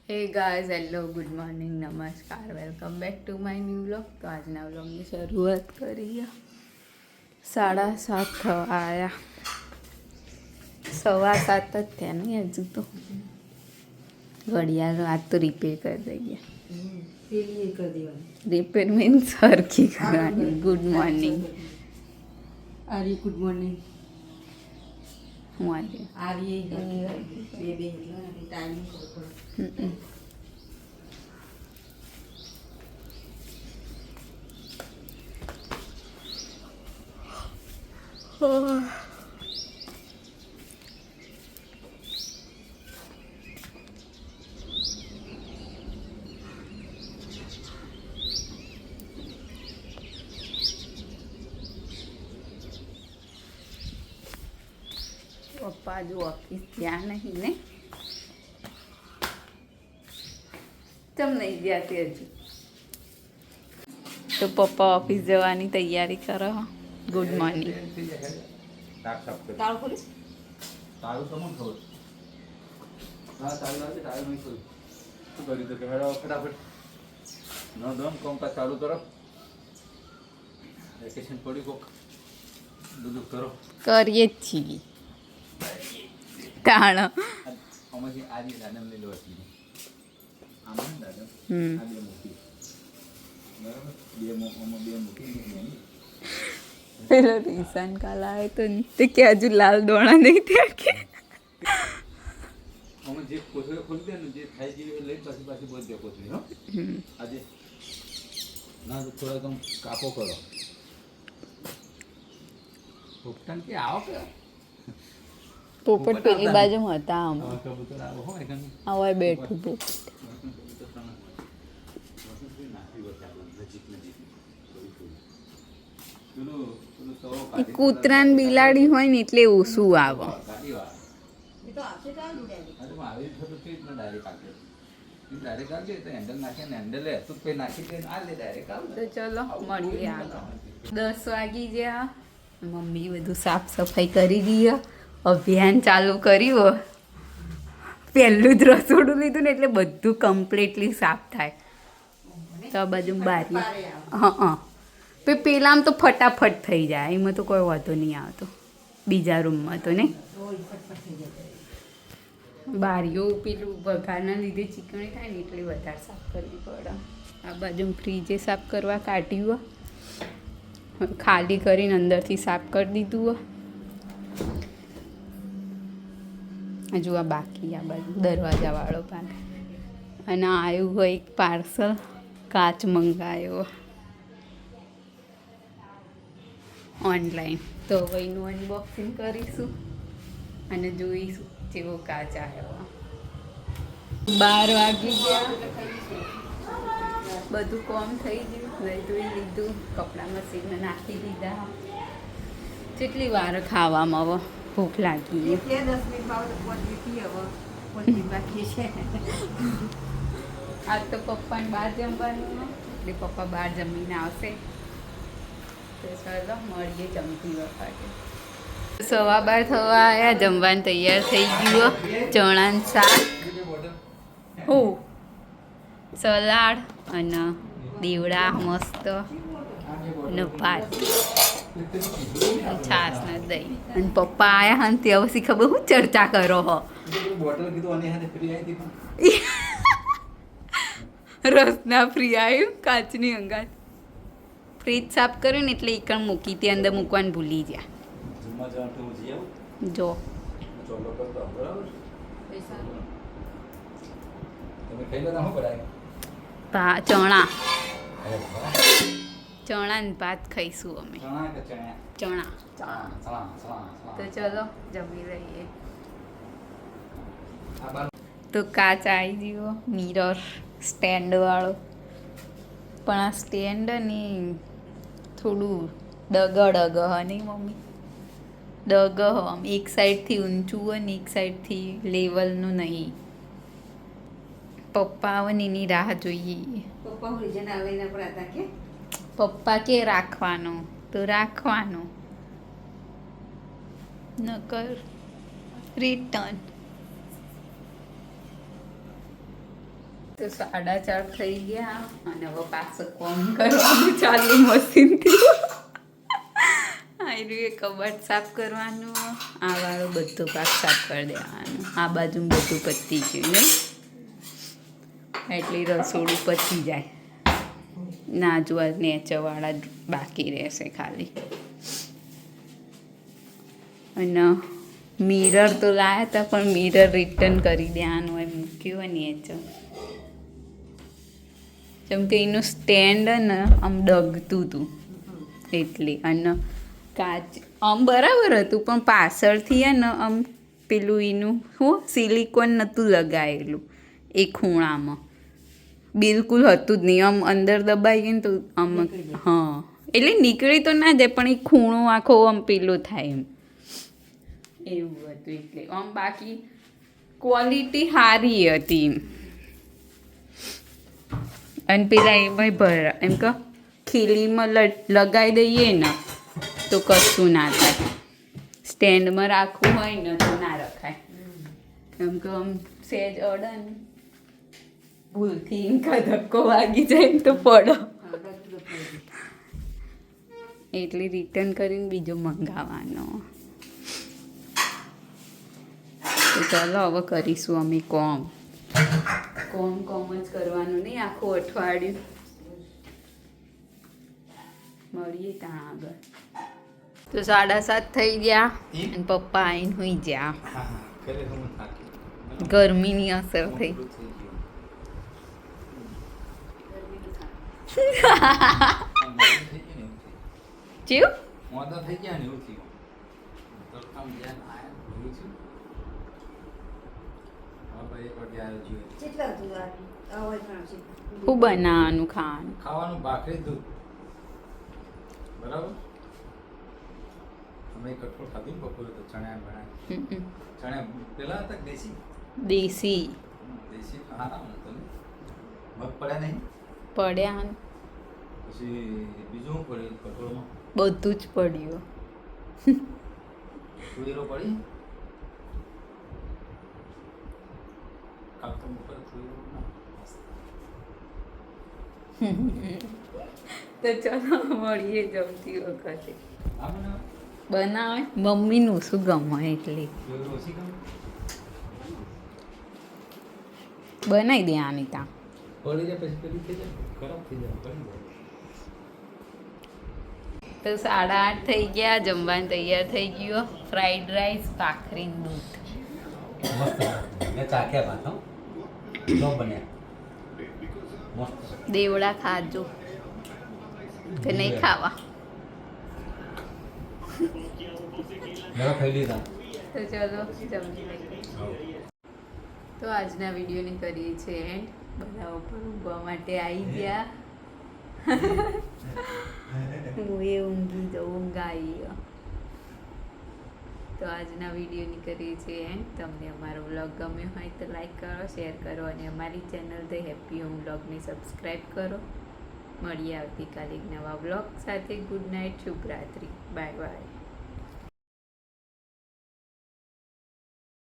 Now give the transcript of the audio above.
હે guys hello good morning નમસ્કાર welcome back to my new vlog. તો આજના વ્લોગની શરૂઆત કરીએ. 7:30 થવા આવ્યા. 7:15 જ થયા નહીં હજુ તો. ઘડિયાળ આજ તો રિપેર કરી દઈએ. રિપેર મીન્સ સરખી કરવાની. Good morning. Arya good morning. હું આજે આર્ય બે ટાઈમિંગ ખબર પપ્પા જો ઓફિસ ગયા નહીં ને? ચમ નહીં ગયા તે હજુ? તો પપ્પા ઓફિસ જવાની તૈયારી કરો. Good morning. તાળું ખોલીશ. તારું તો મને ખબર. હા તારું લાગે તારું નહીં ખોલું. શું કર્યું તો કે હેડો ફટાફટ ન દમ કામકાજ ચાલુ કરો. વેકેશન પડી કોક બધું કરો. કરીએ જ છીએ તાણ. આમાંથી આજે દાદમ લઈ લો હતી. આમાં દાદમ આ બે મૂકી બરાબર. બે મૂકી પેલો રીસાન કાલ આવ્યો તો તે કે હજુ લાલ દોણા નહીં થયા કે અમે જે કોથળી ખોલી દે ને જે થાય જેવી લઈને પાછી બોલ દે કોથળી. હો આજે ના તો થોડા કમ કાપો કરો. પોપટાન કે આવો કે પોપટ પેલી બાજુ હતા આમ કબૂતર આવો હોય કે આવા બેઠું પોપટ. એ કૂતરા ને બિલાડી હોય ને એટલે ઓછું આવે. એ તો આપશે તો આવી તો ચલો મળીએ આગળ. 10 વાગી ગયા. મમ્મી બધું સાફ સફાઈ કરી દઈએ. અભિયાન ચાલુ કર્યું. પહેલું જ રસોડું લીધું ને એટલે બધું કમ્પ્લીટલી સાફ થાય. તો આ બાજુ બારી હા પેલામાં તો ફટાફટ થઈ જાય. એમાં તો કોઈ વાંધો નહીં આવતો. બીજા રૂમમાં તો નહીં. બારીઓ પેલું વઘારના લીધે ચીકણી થાય ને એટલે વધારે સાફ કરવી પડે. આ બાજુ ફ્રીજે સાફ કરવા કાઢ્યું. ખાલી કરીને અંદરથી સાફ કરી દીધું. હજુ આ બાકી આ બાજુ દરવાજાવાળો ભાગ. અને આવ્યું હોય એક પાર્સલ. કાચ મંગાવ્યો ઓનલાઈન. તો હવે એનું અનબોક્સિંગ કરીશું અને જોઈશું જેવો કાચ આવ્યો. 12 વાગી ગયા. બધું કોમ થઈ ગયું. નહીં ધોઈ લીધું. કપડાં મશીનમાં નાખી દીધા. કેટલી વાર ખાવામાં હવે ભૂખ લાગી. 10 મિનિટ બાદ પહોંચી હવે પહોંચી બાકી છે. આજ તો પપ્પાને બહાર જમવાનું એટલે પપ્પા બહાર જમીને આવશે. તો ચાલો મળીએ જમતી વખતે. 12:15 થવા આવ્યા. જમવાનું તૈયાર થઈ ગયું. ચણાનું શાક, સલાડ અને દીવડા મસ્ત અને ભાત, છાશ ને દહીં. અને પપ્પા આવ્યા હા તે પછી ખબર હું ચર્ચા કરો હો. રસના ફ્રી આવ્યું કાચની અંગાત. ફ્રીજ સાફ કર્યું ને એટલે એકણ મૂકી તે અંદર મૂકવાનું ભૂલી ગયા. જો ચણા ને ભાત ખાઈશું અમે. ચણા તો ચલો જમી લઈએ. તો કાચ આવી ગયો. મિરર સ્ટેન્ડ વાળો. પણ આ સ્ટેન્ડ ને થોડું ડગ હ નહીં મમ્મી? ડગ હ. એક સાઈડથી ઊંચું હોય ને એક સાઈડથી લેવલનું નહીં. પપ્પા આવે ને એની રાહ જોઈએ. પપ્પા હું રીજન આવે એના પર હતા કે પપ્પા કે રાખવાનું તો રાખવાનું, નકર રિટર્ન. તો 4:30 થઈ ગયા અને હવે પાછું કોમ કરવાનું ચાલુ મશીનથી. એ કબાટ સાફ કરવાનું, આ વાળો બધો પાક સાફ કરી દેવાનું, આ બાજુ બધું પતી ગયું ને એટલે રસોડું પતી જાય. ના જોવા નેચરવાળા બાકી રહેશે ખાલી. અને મિરર તો લાયા હતા પણ મિરર રિટર્ન કરી દેવાનું હોય, મૂક્યું હોય નેચર. જેમ કે એનું સ્ટેન્ડ ને આમ ડગતું હતું એટલે, અને કાચ આમ બરાબર હતું પણ પાછળથી હે ને આમ પેલું એનું શું સિલિકોન નહોતું લગાવેલું એ ખૂણામાં, બિલકુલ હતું જ નહીં. આમ અંદર દબાઈ ગયું ને તો આમ હા એટલે નીકળી તો ના જાય પણ એ ખૂણો આખો આમ પેલો થાય એમ એવું હતું. એટલે આમ બાકી ક્વોલિટી સારી હતી એમ. અને પેલા એમાં ભરા એમ કે ખીલીમાં લગાવી દઈએ ને તો કશું ના થાય. સ્ટેન્ડમાં રાખવું હોય ને તો ના રખાય, કેમ કે આમ સેજ અડે ને ભૂલથી ઇનકા ધક્કો વાગી જાય ને તો પડો. એટલે રિટર્ન કરીને બીજો મંગાવવાનો. તો ચાલો હવે કરીશું અમે કોમ જ કરવાનું નહીં આખું અઠવાડિયું. મળીએ ત્યાં આગળ. તો 7:30 થઈ ગયા અને પપ્પા આવીને હોઈ ગયા. ગરમીની અસર થઈ. ચેવું મોડા થઈ ગયા ને એવું થયું. તો કામ ધ્યાન આયા એવું થયું. હવે એક વાર ગયા જોઈએ. કેટલા દૂધ આવી અવાજ પણ આવશે. શું બનાવવાનું ખાવાનું? ખાવાનું ભાખરી દૂધ બરાબર. અમે કઠોળ ખાધું ને બપોરે તો ચણા બનાવ્યા. ચણા પેલા હતા દેશી દેશી ખાના તો મગ પડ્યા નહીં પડ્યા ને પછી બીજું પડ્યું કઠોળમાં બધું જ પડ્યું. સુઈરો પડી કાપતો ઉપર સુઈરો ના તો ચલો મળીએ જમતી વખતે. આ બનાવે મમ્મીનું શું ગમે એટલે સુઈરો ઓછી ગમે બનાવી દે આની ત્યાં. પડી જાય પછી પેલી થઈ જાય ખરાબ થઈ જાય પડી જાય. તો 8:30 થઈ ગયા, જમવાનું તૈયાર થઈ ગયો. ફ્રાઈડ રાઈસ, ભાખરી, દૂધ. મસ્ત મેં ચાખ્યા ભાત હો નો બન્યા મસ્ત. દેવડા ખાજો કે નહીં ખાવા? મેં ખાઈ લીધા. તો ચલો જમી લઈએ. તો આજના વિડીયોની કરીએ છીએ એન્ડ. બધા ઉપર ઊંઘવા માટે આવી ગયા. હું એ ઊંઘી તો ઊંઘ આવી. તો આજના વિડીયોની કરીએ છીએ એન્ડ. તમને અમારો વ્લોગ ગમ્યો હોય તો લાઈક કરો, શેર કરો અને અમારી ચેનલ ધ હેપી હોમ વ્લોગને સબસ્ક્રાઈબ કરો. મળીએ આવતીકાલે એક નવા વ્લોગ સાથે. ગુડ નાઇટ, શુભરાત્રી, બાય બાય.